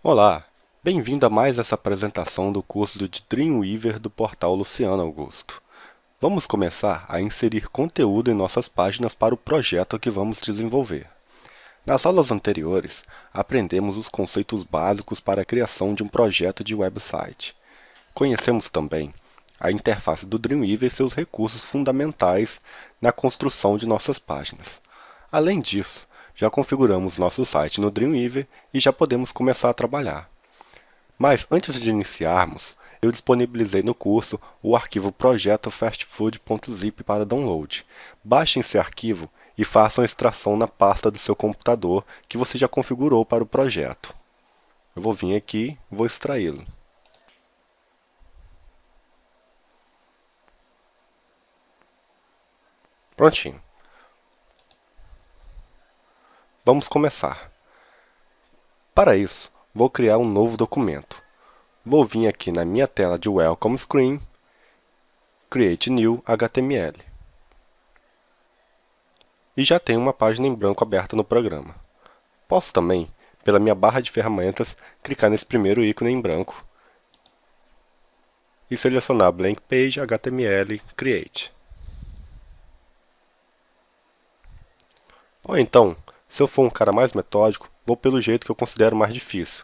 Olá, bem-vindo a mais essa apresentação do curso de Dreamweaver do portal Luciano Augusto. Vamos começar a inserir conteúdo em nossas páginas para o projeto que vamos desenvolver. Nas aulas anteriores, aprendemos os conceitos básicos para a criação de um projeto de website. Conhecemos também a interface do Dreamweaver e seus recursos fundamentais na construção de nossas páginas. Além disso, já configuramos nosso site no Dreamweaver e já podemos começar a trabalhar. Mas antes de iniciarmos, eu disponibilizei no curso o arquivo projeto fastfood.zip para download. Baixem esse arquivo e façam a extração na pasta do seu computador que você já configurou para o projeto. Eu vou vir aqui e vou extraí-lo. Prontinho. Vamos começar. Para isso, vou criar um novo documento. Vou vir aqui na minha tela de Welcome Screen, Create New HTML. E já tenho uma página em branco aberta no programa. Posso também, pela minha barra de ferramentas, clicar nesse primeiro ícone em branco e selecionar Blank Page HTML Create. Ou então, se eu for um cara mais metódico, vou pelo jeito que eu considero mais difícil.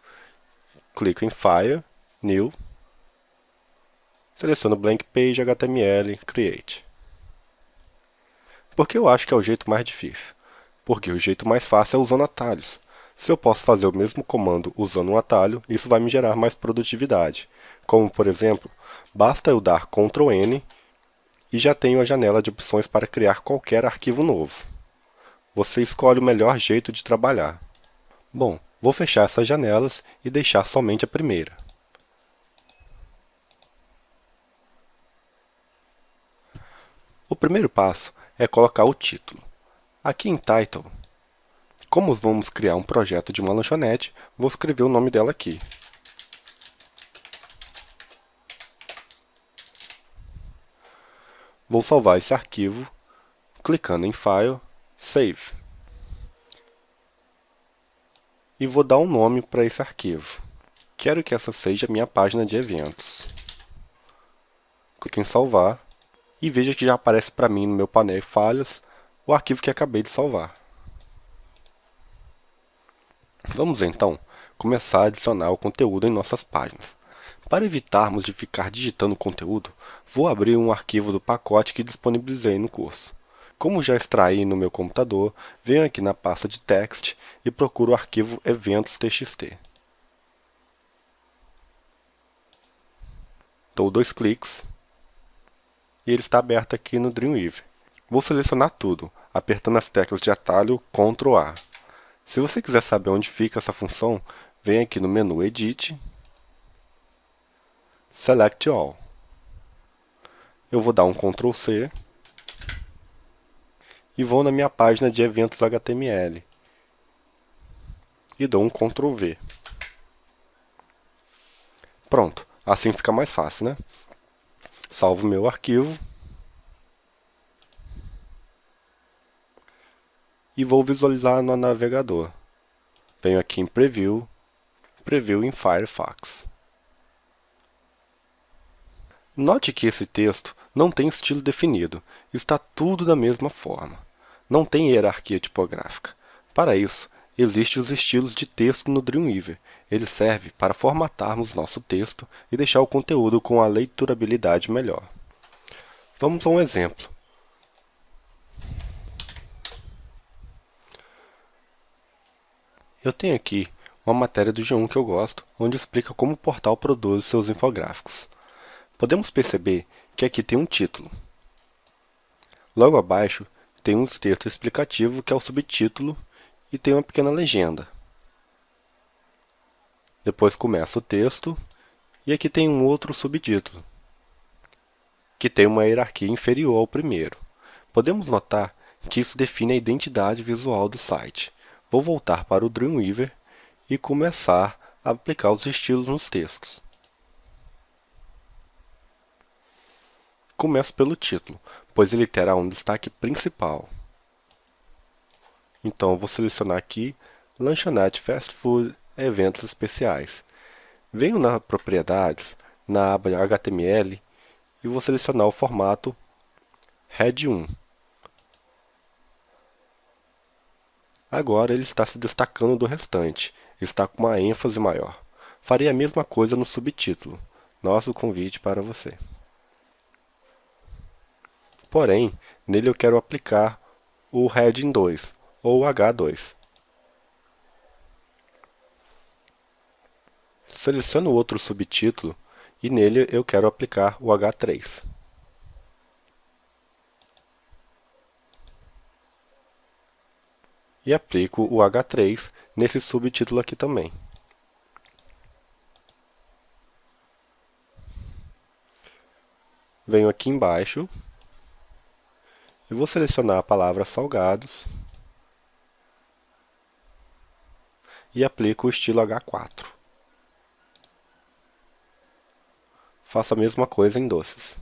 Clico em File, New, seleciono Blank Page HTML Create. Por que eu acho que é o jeito mais difícil? Porque o jeito mais fácil é usando atalhos. Se eu posso fazer o mesmo comando usando um atalho, isso vai me gerar mais produtividade. Como, por exemplo, basta eu dar Ctrl N e já tenho a janela de opções para criar qualquer arquivo novo. Você escolhe o melhor jeito de trabalhar. Bom, vou fechar essas janelas e deixar somente a primeira. O primeiro passo é colocar o título. Aqui em Title, como vamos criar um projeto de uma lanchonete, vou escrever o nome dela aqui. Vou salvar esse arquivo, clicando em File, Save. E vou dar um nome para esse arquivo. Quero que essa seja a minha página de eventos. Clique em Salvar e veja que já aparece para mim no meu painel Falhas o arquivo que acabei de salvar. Vamos então começar a adicionar o conteúdo em nossas páginas. Para evitarmos de ficar digitando conteúdo, vou abrir um arquivo do pacote que disponibilizei no curso. Como já extraí no meu computador, venho aqui na pasta de Text e procuro o arquivo eventos.txt. Dou 2 cliques e ele está aberto aqui no Dreamweaver. Vou selecionar tudo, apertando as teclas de atalho Ctrl A. Se você quiser saber onde fica essa função, vem aqui no menu Edit, Select All. Eu vou dar um Ctrl C e vou na minha página de eventos HTML e dou um Ctrl V. Pronto, assim fica mais fácil, né? Salvo meu arquivo e vou visualizar no navegador. Venho aqui em Preview, Preview em Firefox. Note que esse texto não tem estilo definido, está tudo da mesma forma. Não tem hierarquia tipográfica. Para isso, existem os estilos de texto no Dreamweaver. Ele serve para formatarmos nosso texto e deixar o conteúdo com a leiturabilidade melhor. Vamos a um exemplo. Eu tenho aqui uma matéria do G1 que eu gosto, onde explica como o portal produz seus infográficos. Podemos perceber que aqui tem um título. Logo abaixo tem um texto explicativo que é o subtítulo e tem uma pequena legenda. Depois começa o texto e aqui tem um outro subtítulo, que tem uma hierarquia inferior ao primeiro. Podemos notar que isso define a identidade visual do site. Vou voltar para o Dreamweaver e começar a aplicar os estilos nos textos. Começo pelo título, pois ele terá um destaque principal. Então, eu vou selecionar aqui Lanchonete Fast Food Eventos especiais. Venho na Propriedades, na aba HTML, e vou selecionar o formato Head 1. Agora ele está se destacando do restante, está com uma ênfase maior. Farei a mesma coisa no subtítulo. Nosso convite para você. Porém, nele eu quero aplicar o Heading 2, ou H2. Seleciono outro subtítulo e nele eu quero aplicar o H3. E aplico o H3 nesse subtítulo aqui também. Venho aqui embaixo e vou selecionar a palavra salgados e aplico o estilo H4. Faço a mesma coisa em doces.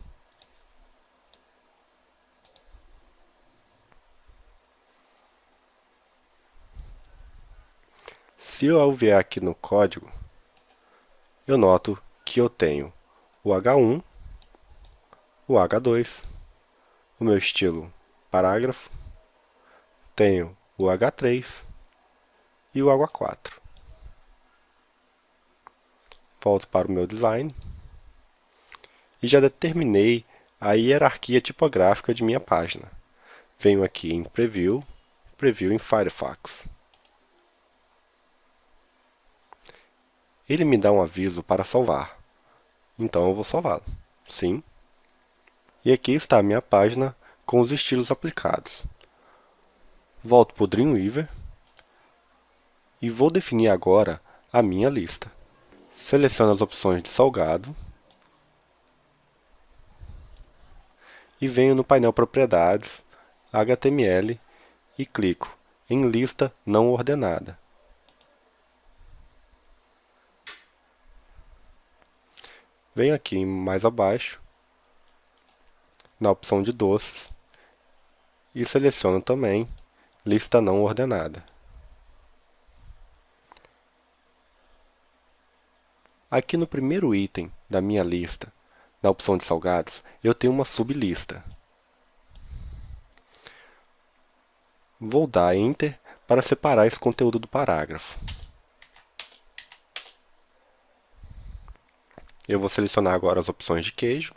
Se eu vier aqui no código, eu noto que eu tenho o H1, o H2, o meu estilo parágrafo, tenho o H3 e o H4. Volto para o meu design e já determinei a hierarquia tipográfica de minha página. Venho aqui em Preview, Preview em Firefox. Ele me dá um aviso para salvar, então eu vou salvá-lo. Sim. E aqui está a minha página com os estilos aplicados. Volto para o Dreamweaver e vou definir agora a minha lista. Seleciono as opções de salgado e venho no painel Propriedades, HTML e clico em Lista não ordenada. Venho aqui mais abaixo, na opção de doces, e seleciono também Lista não ordenada. Aqui no primeiro item da minha lista, na opção de salgados, eu tenho uma sublista. Vou dar Enter para separar esse conteúdo do parágrafo. Eu vou selecionar agora as opções de queijo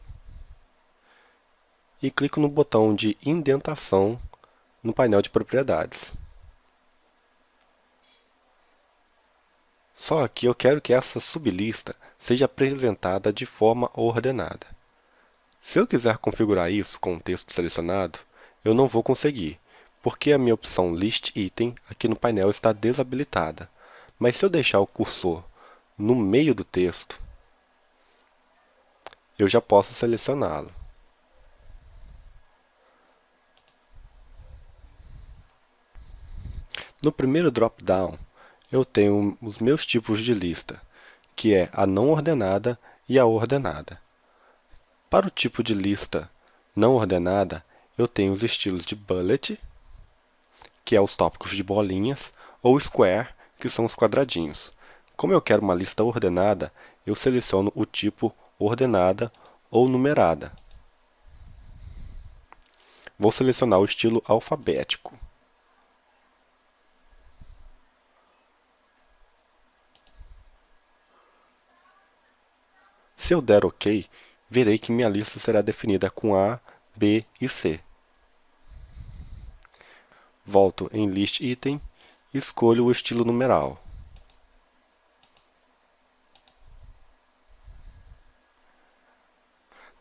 e clico no botão de indentação no painel de propriedades. Só que eu quero que essa sublista seja apresentada de forma ordenada. Se eu quiser configurar isso com o texto selecionado, eu não vou conseguir, porque a minha opção List Item aqui no painel está desabilitada. Mas se eu deixar o cursor no meio do texto, eu já posso selecioná-lo. No primeiro drop-down, eu tenho os meus tipos de lista, que é a não ordenada e a ordenada. Para o tipo de lista não ordenada, eu tenho os estilos de bullet, que é os tópicos de bolinhas, ou square, que são os quadradinhos. Como eu quero uma lista ordenada, eu seleciono o tipo ordenada ou numerada. Vou selecionar o estilo alfabético. Se eu der OK, verei que minha lista será definida com A, B e C. Volto em List Item e escolho o estilo numeral.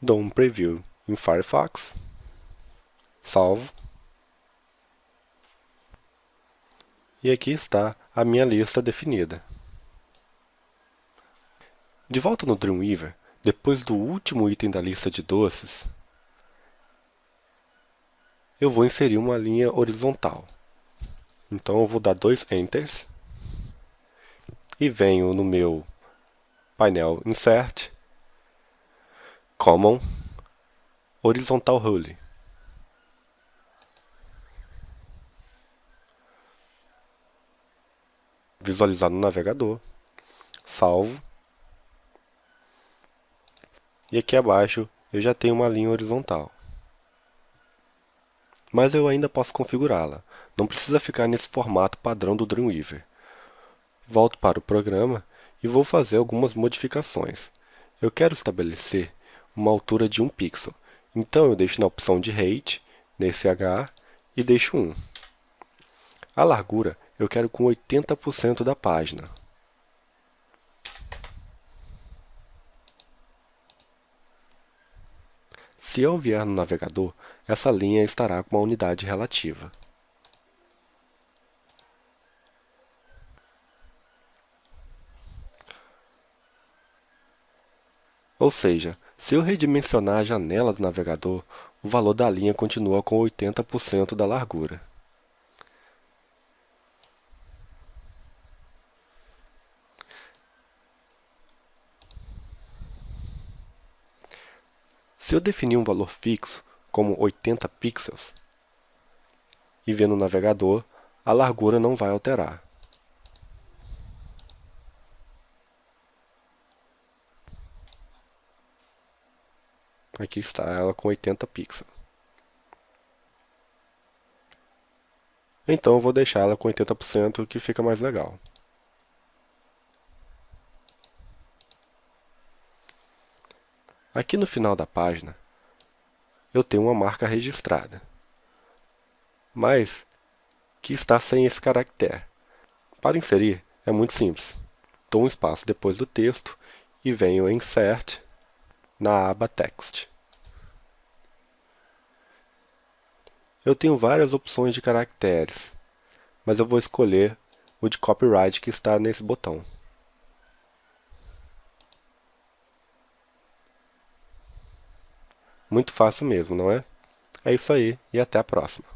Dou um preview em Firefox, salvo, e aqui está a minha lista definida. De volta no Dreamweaver, depois do último item da lista de doces, eu vou inserir uma linha horizontal. Então eu vou dar 2 Enters e venho no meu painel Insert, Common, Horizontal Rule. visualizar no navegador, salvo, e aqui abaixo eu já tenho uma linha horizontal. Mas eu ainda posso configurá-la, não precisa ficar nesse formato padrão do Dreamweaver. Volto para o programa e vou fazer algumas modificações. Eu quero estabelecer uma altura de 1 pixel, então eu deixo na opção de Height, nesse H, e deixo 1. A largura eu quero com 80% da página. Se eu vier no navegador, essa linha estará com uma unidade relativa. Ou seja, se eu redimensionar a janela do navegador, o valor da linha continua com 80% da largura. Se eu definir um valor fixo, como 80 pixels, e ver no navegador, a largura não vai alterar. Aqui está ela com 80 pixels. Então eu vou deixar ela com 80%, que fica mais legal. Aqui no final da página, eu tenho uma marca registrada, mas que está sem esse caractere. Para inserir, é muito simples. Dou um espaço depois do texto e venho em Insert na aba Text. Eu tenho várias opções de caracteres, mas eu vou escolher o de copyright que está nesse botão. Muito fácil mesmo, não é? É isso aí e até a próxima.